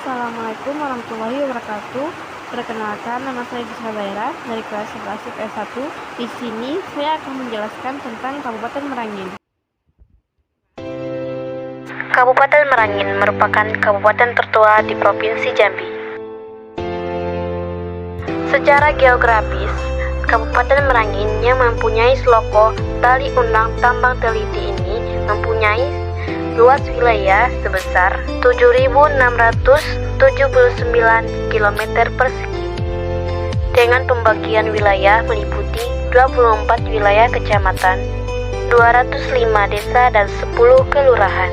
Assalamualaikum warahmatullahi wabarakatuh. Perkenalkan, nama saya Gisra Zaira dari kelas 11 IPS 1. Di sini saya akan menjelaskan tentang Kabupaten Merangin. Kabupaten Merangin merupakan kabupaten tertua di Provinsi Jambi. Secara geografis, Kabupaten Merangin yang mempunyai Sloko Tali Undang Tambang Teliti ini mempunyai luas wilayah sebesar 7.679 km persegi dengan pembagian wilayah meliputi 24 wilayah kecamatan, 205 desa dan 10 kelurahan.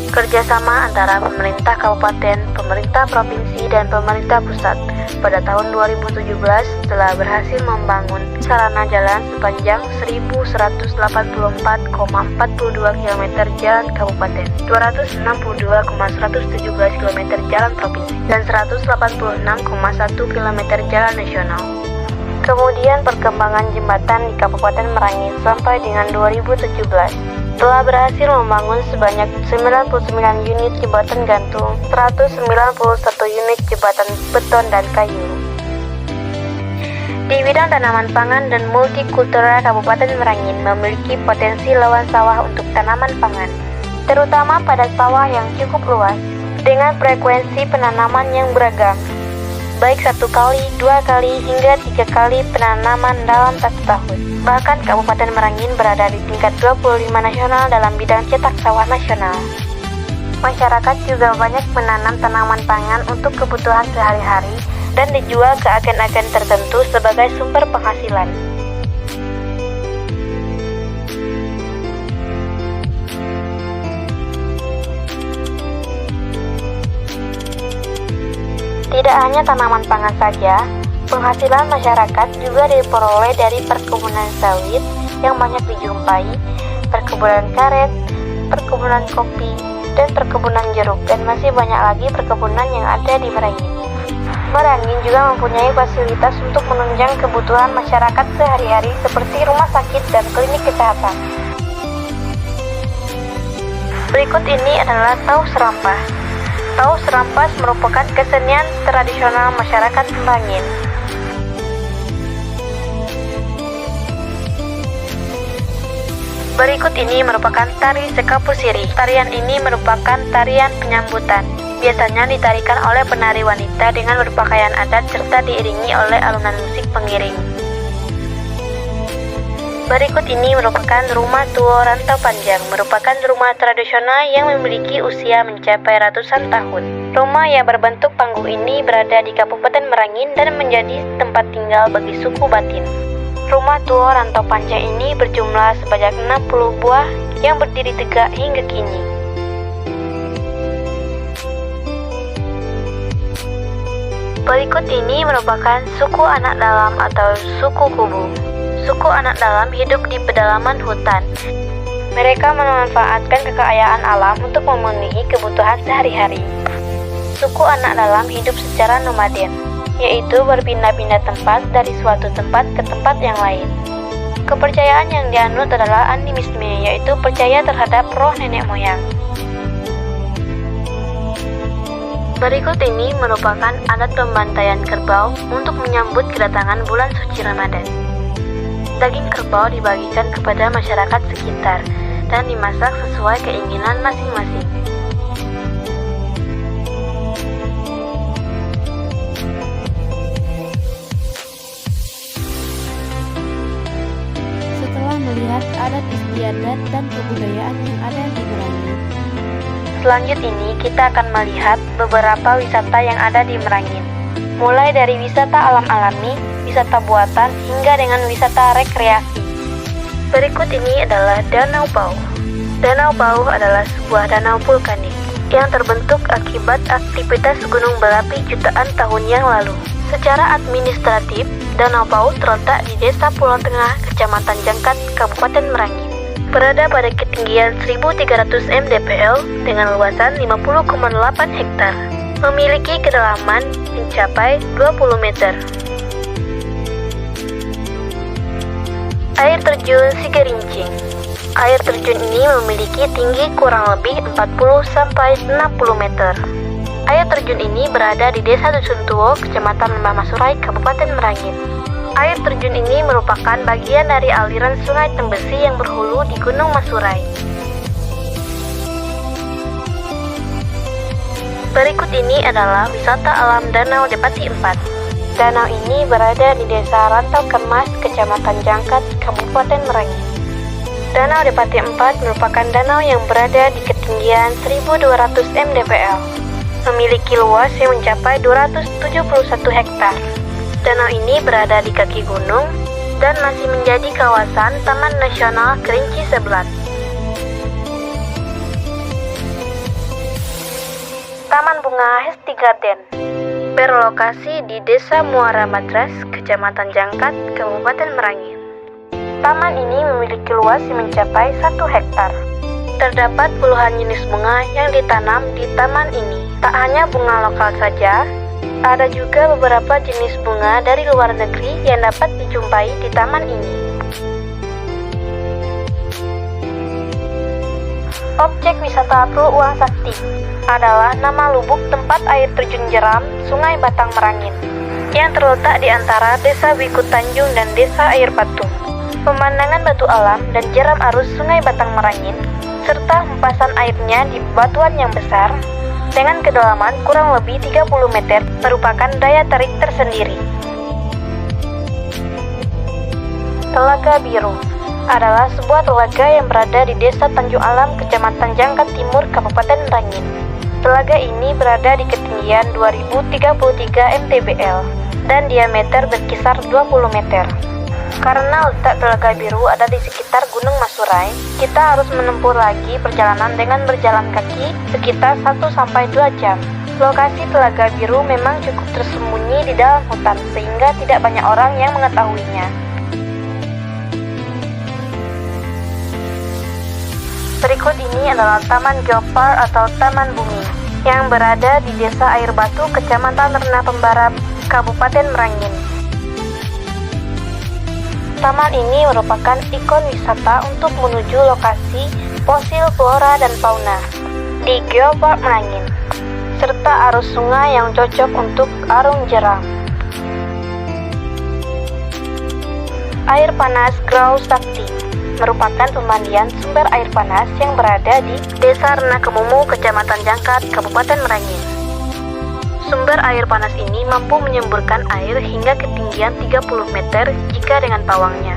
Kerjasama antara pemerintah kabupaten, pemerintah provinsi, dan pemerintah pusat pada tahun 2017 telah berhasil membangun sarana jalan sepanjang 1.184,42 km jalan kabupaten, 262,117 km jalan provinsi, dan 186,1 km jalan nasional. Kemudian perkembangan jembatan di Kabupaten Merangin sampai dengan 2017 telah berhasil membangun sebanyak 99 unit jembatan gantung, 191 unit jembatan beton dan kayu. Di bidang tanaman pangan dan multikultural, Kabupaten Merangin memiliki potensi lahan sawah untuk tanaman pangan, terutama pada sawah yang cukup luas, dengan frekuensi penanaman yang beragam, baik 1 kali, 2 kali, hingga 3 kali penanaman dalam 1 tahun. Bahkan Kabupaten Merangin berada di tingkat 25 nasional dalam bidang cetak sawah nasional. Masyarakat juga banyak menanam tanaman pangan untuk kebutuhan sehari-hari dan dijual ke agen-agen tertentu sebagai sumber penghasilan. Tidak hanya tanaman pangan saja, penghasilan masyarakat juga diperoleh dari perkebunan sawit yang banyak dijumpai, perkebunan karet, perkebunan kopi, dan perkebunan jeruk, dan masih banyak lagi perkebunan yang ada di Merangin. Merangin juga mempunyai fasilitas untuk menunjang kebutuhan masyarakat sehari-hari seperti rumah sakit dan klinik kesehatan. Berikut ini adalah Tau Serampas. Tau Serampas merupakan kesenian tradisional masyarakat Merangin. Berikut ini merupakan tari Sekapusiri. Tarian ini merupakan tarian penyambutan. Biasanya ditarikan oleh penari wanita dengan berpakaian adat serta diiringi oleh alunan musik pengiring. Berikut ini merupakan Rumah Tuo Rantau Panjang, merupakan rumah tradisional yang memiliki usia mencapai ratusan tahun. Rumah yang berbentuk panggung ini berada di Kabupaten Merangin dan menjadi tempat tinggal bagi suku Batin. Rumah Tuo Rantau Panjang ini berjumlah sebanyak 60 buah yang berdiri tegak hingga kini. Berikut ini merupakan suku anak dalam atau suku Kubu. Suku anak dalam hidup di pedalaman hutan. Mereka memanfaatkan kekayaan alam untuk memenuhi kebutuhan sehari-hari. Suku anak dalam hidup secara nomaden, yaitu berpindah-pindah tempat dari suatu tempat ke tempat yang lain. Kepercayaan yang dianut adalah animisme, yaitu percaya terhadap roh nenek moyang. Berikut ini merupakan adat pembantaian kerbau untuk menyambut kedatangan bulan suci Ramadan. Daging kerbau dibagikan kepada masyarakat sekitar dan dimasak sesuai keinginan masing-masing. Setelah melihat adat istiadat dan kebudayaan yang ada di Merangin, Selanjutnya ini kita akan melihat beberapa wisata yang ada di Merangin. Mulai dari wisata alam alami, wisata buatan, hingga dengan wisata rekreasi. Berikut ini adalah Danau Pauh. Danau Pauh adalah sebuah danau vulkanik yang terbentuk akibat aktivitas gunung berapi jutaan tahun yang lalu. Secara administratif, Danau Pauh terletak di Desa Pulau Tengah, Kecamatan Jangkat, Kabupaten Merangin. Berada pada ketinggian 1.300 mdpl dengan luasan 50,8 hektar. Memiliki kedalaman mencapai 20 meter. Air terjun Sigerincing. Air terjun ini memiliki tinggi kurang lebih 40-60 meter. Air terjun ini berada di Desa Dusun Tuo, Kecamatan Lembah Masurai, Kabupaten Merangin. Air terjun ini merupakan bagian dari aliran Sungai Tembesi yang berhulu di Gunung Masurai. Berikut ini adalah wisata alam Danau Depati 4. Danau ini berada di Desa Rantau Kemas, Kecamatan Jangkat, Kabupaten Merangin. Danau Depati 4 merupakan danau yang berada di ketinggian 1.200 mdpl. Memiliki luas yang mencapai 271 hektar. Danau ini berada di kaki gunung dan masih menjadi kawasan Taman Nasional Kerinci Sebelat. Taman Bunga Hesti Garden berlokasi di Desa Muara Madras, Kecamatan Jangkat, Kabupaten Merangin. Taman ini memiliki luas yang mencapai 1 hektar. Terdapat puluhan jenis bunga yang ditanam di taman ini. Tak hanya bunga lokal saja, ada juga beberapa jenis bunga dari luar negeri yang dapat dijumpai di taman ini. Objek wisata Pluuang Sakti adalah nama lubuk tempat air terjun jeram Sungai Batang Merangin yang terletak di antara Desa Wiku Tanjung dan Desa Air Batu. Pemandangan batu alam dan jeram arus Sungai Batang Merangin serta hempasan airnya di batuan yang besar dengan kedalaman kurang lebih 30 meter merupakan daya tarik tersendiri. Telaga Biru adalah sebuah telaga yang berada di Desa Tanjung Alam, Kecamatan Jangkat Timur, Kabupaten Merangin. Telaga ini berada di ketinggian 2033 mdpl dan diameter berkisar 20 meter. Karena letak Telaga Biru ada di sekitar Gunung Masurai, kita harus menempuh lagi perjalanan dengan berjalan kaki sekitar 1-2 jam. Lokasi Telaga Biru memang cukup tersembunyi di dalam hutan sehingga tidak banyak orang yang mengetahuinya. Berikut ini adalah Taman Geopark atau Taman Bumi yang berada di Desa Air Batu, Kecamatan Renah Pembarap, Kabupaten Merangin. Taman ini merupakan ikon wisata untuk menuju lokasi fosil flora dan fauna di Geopark Merangin, serta arus sungai yang cocok untuk arung jeram. Air panas Grau Sakti merupakan pemandian sumber air panas yang berada di Desa Renah Kemumu, Kecamatan Jangkat, Kabupaten Merangin. Sumber air panas ini mampu menyemburkan air hingga ketinggian 30 meter jika dengan pawangnya.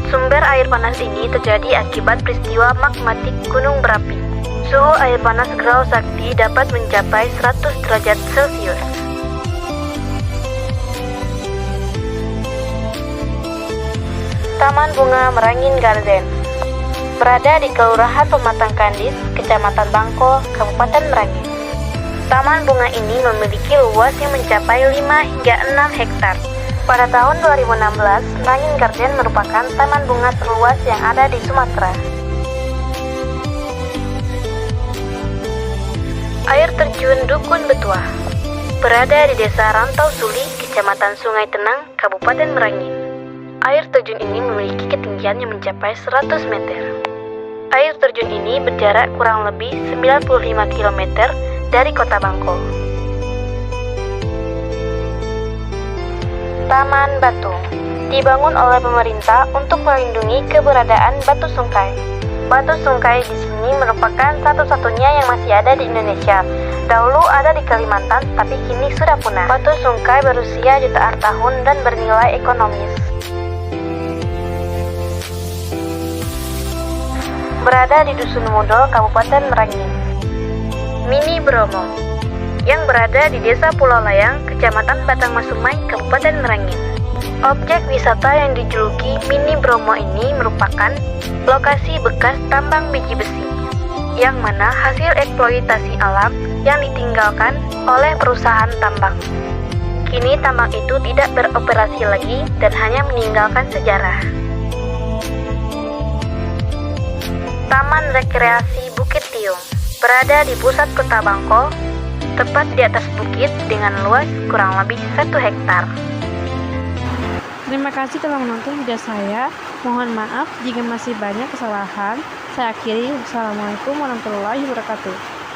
Sumber air panas ini terjadi akibat peristiwa magmatik gunung berapi. Suhu air panas Grau Sakti dapat mencapai 100 derajat Celcius. Taman Bunga Merangin Garden berada di Kelurahan Pematang Kandis, Kecamatan Bangko, Kabupaten Merangin. Taman bunga ini memiliki luas yang mencapai 5 hingga 6 hektar. Pada tahun 2016, Merangin Garden merupakan taman bunga terluas yang ada di Sumatera. Air terjun Dukun Betuah berada di Desa Rantau Suli, Kecamatan Sungai Tenang, Kabupaten Merangin. Air terjun ini memiliki ketinggian yang mencapai 100 meter. Air terjun ini berjarak kurang lebih 95 km dari Kota Bangko. Taman Batu dibangun oleh pemerintah untuk melindungi keberadaan batu sungkai. Batu sungkai di sini merupakan satu-satunya yang masih ada di Indonesia. Dahulu ada di Kalimantan, tapi kini sudah punah. Batu sungkai berusia jutaan tahun dan bernilai ekonomis. Berada di Dusun Mudo, Kabupaten Merangin. Mini Bromo yang berada di Desa Pulau Layang, Kecamatan Batang Masumai, Kabupaten Merangin. Objek wisata yang dijuluki Mini Bromo ini merupakan lokasi bekas tambang biji besi, yang mana hasil eksploitasi alam yang ditinggalkan oleh perusahaan tambang. Kini tambang itu tidak beroperasi lagi dan hanya meninggalkan sejarah. Taman Rekreasi Bukit Tiung berada di pusat Kota Bangko, tepat di atas bukit dengan luas kurang lebih 1 hektar. Terima kasih telah menonton video saya. Mohon maaf jika masih banyak kesalahan. Saya akhiri. Wassalamualaikum warahmatullahi wabarakatuh.